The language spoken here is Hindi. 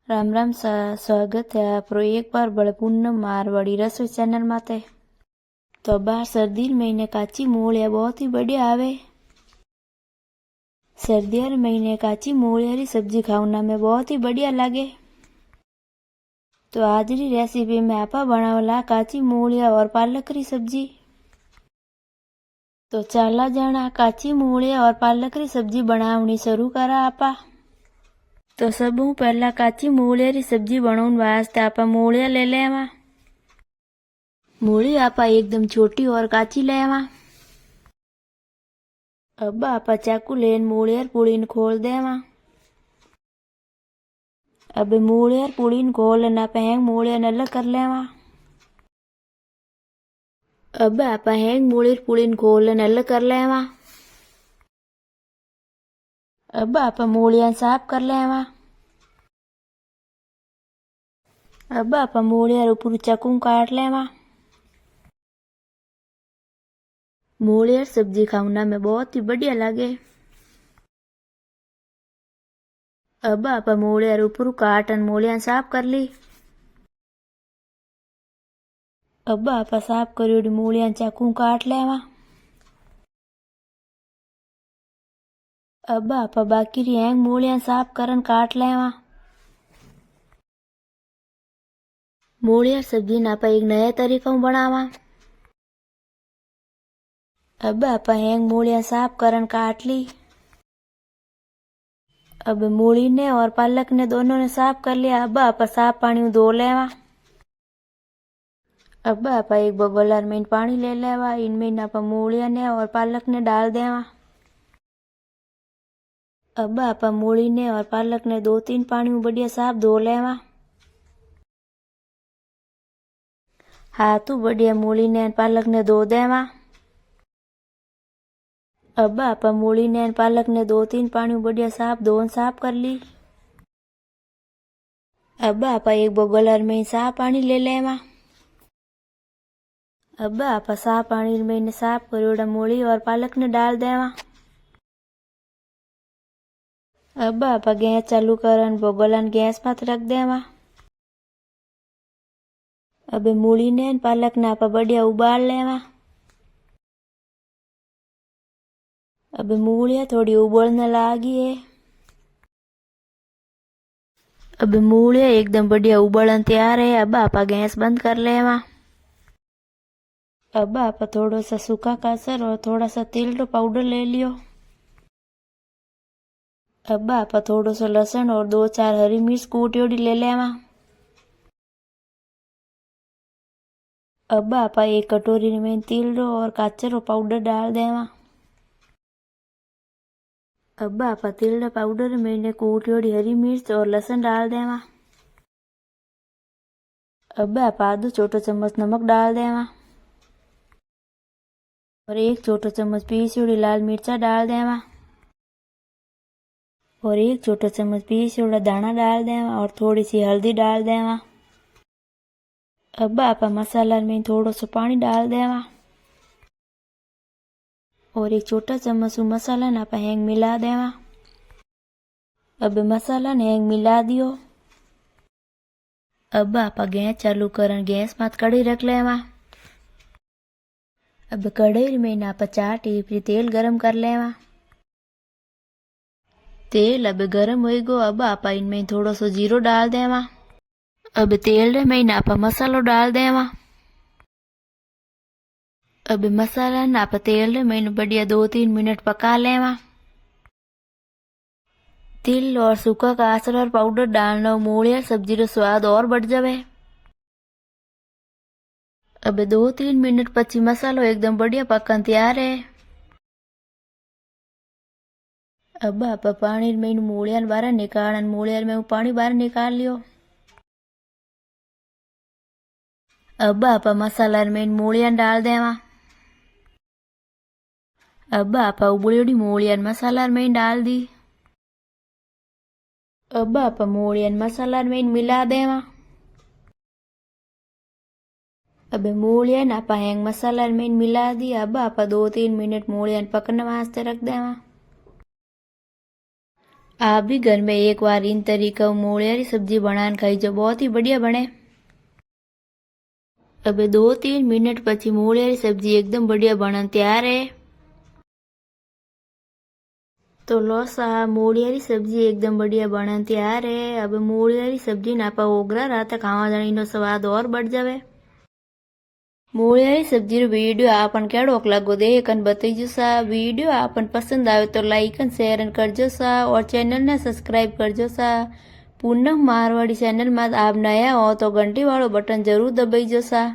राम राम सा स्वागत है आपरो एक बार बड़े पूनम मारवाड़ी रसोई चैनल माते। तो बाहर सर्दी महीने काची मूलिया बहुत ही बढ़िया आवे। सर्दियार महीने काची मूलिया री सब्जी खाना में बहुत ही बढ़िया लागे। तो आज री रेसिपी में आपा बनावला काची मूलिया और पालक री सब्जी। तो चाला जाना काची मूलिया और पालक री सब्जी बनावनी शुरू करा आपा। तो सबू पहला काची मूलिया री सब्जी बनाउन वास्ते आपा मूलिया ले लेवा। मूली आपा एकदम छोटी और काची लेवा। अब आपा चाकू लेन मूलियर पुड़ीन खोल देवा। अब मूलियर पुड़ीन खोल आपा हैंग मूलिया अलग कर लेवा। अब आपा हैंग मूलियर पुड़ीन खोल अलग कर लेवा। अब आपा मूलिया साफ कर लेवा। अब आपा मूलियर ऊपर चाकू काट लेवा। मूलियर सब्जी खाना में बहुत ही बढ़िया लागे। अब आप मूलियर ऊपर काटन मूलिया साफ कर ली। अब आप साफ करी मूलिया चाकू काट लेवा। अब आप बाकी री हैंग मूलिया साफ करन काट लेवा। मूलियर सब्जी ना एक नया तरीका बनावा। अब आप हैंग मूलिया साफ करन काट ली। अब मूली ने और पालक ने दोनों ने साफ कर लिया। अब आप साफ पानी धो लेवा। अब आप एक बगोलर में पानी ले लेवा। इनमें आप मूलिया ने और पालक ने डाल देवा। अब आप मूली ने और पालक ने 2-3 पानी बढ़िया साफ धो लेवा। हाथ बढ़िया मूली ने पालक ने धो देवा। अब आप मूली ने पालक ने 2-3 पानी बढ़िया साफ धोन साफ कर ली। अब आप एक बगोलर में साफ पानी ले लेवा। अब आप साफ पानी में साफ करोड़ा मूली और पालक ने डाल देवा। अब आप गैस चालू करन बगोलन गैस पर रख देवा। अब मूली ने पालक ने आप बढ़िया उबाल लेवा। अब मूलियाँ थोड़ी उबलने लागी है। अब मूलियाँ एकदम बढ़िया उबलन तैयार है। अब आप गैस बंद कर लेवा। अब आप थोड़ा सा सूखा कासर और थोड़ा सा तिल पाउडर ले लियो। अब आप थोड़ा सा लहसुन और 2-4 हरी मिर्च कूटी ले लेवा। अब आप एक कटोरी में तिल और काचर पाउडर डाल देवा। अब आप तिल पाउडर में कूटी हरी मिर्च और लहसुन डाल देवा। अब आप आधो छोटो चम्मच नमक डाल देवा और 1 छोटो चम्मच पीसी लाल मिर्चा डाल देवा और 1 छोटो चम्मच पीसी दाना डाल देवा और थोड़ी सी हल्दी डाल देवा। अब आप मसाला में थोड़ा सा पानी डाल देवा और 1 छोटा चम्मच मसाला ना हैंग मिला देवा। अब मसाला ने हैंग मिला दियो। अब आप गैस चालू करन गैस मात कढ़ी रख लेवा। अब कढ़ाई में आप 4 टीपरी तेल गरम कर लेवा। तेल अब गरम हो गो। अब आप इनमें थोड़ा सा जीरो डाल देवा। अब तेल में आप मसालो डाल देवा। अब मसाला आप तेल में बढ़िया 2-3 मिनट पका लेवा। तिल और सूखा कासर और पाउडर डालना मूलिया सब्जी रो स्वाद और बढ़ जावे। अब 2-3 मिनट पची मसालो एकदम बढ़िया पकन तैयार है। अब आप पानी में मूलिया बाहर निकालन मूलिया में पानी बाहर निकाल लियो। अब आप मसाला में मूलिया डाल देवा। अब आप उबली मूलिया मसाला में डाल दी। अब आप मूलिया मसाला में मिला देवा। अब मूलिया आप हैंग मसाला में मिला दी। अब आप 2-3 मिनट मूलिया पकने वास्ते रख देवा। आप भी घर में एक बार इन तरीका मूलिया की सब्जी बनाने खाई जो बहुत ही बढ़िया बने। अब 2-3 मिनट पछी मूलिया की सब्जी एकदम बढ़िया बनन तैयार है। तो लो सा मूलिया की सब्जी एकदम बढ़िया बनन तैयार है। अब मूलिया की सब्जी ना आप ओगरा रहता खावा जाने नो स्वाद और बढ़ जावे। मूलिया की सब्जी रो वीडियो आपन केड़ो लागो देखन बताइजो सा। वीडियो आपन पसंद आवे तो लाइक एंड शेयर करजो सा और चैनल ने सब्सक्राइब करजो सा। पूनम मारवाड़ी चैनल में आप नया हो तो घंटी वालों बटन जरूर दबाइजो सा।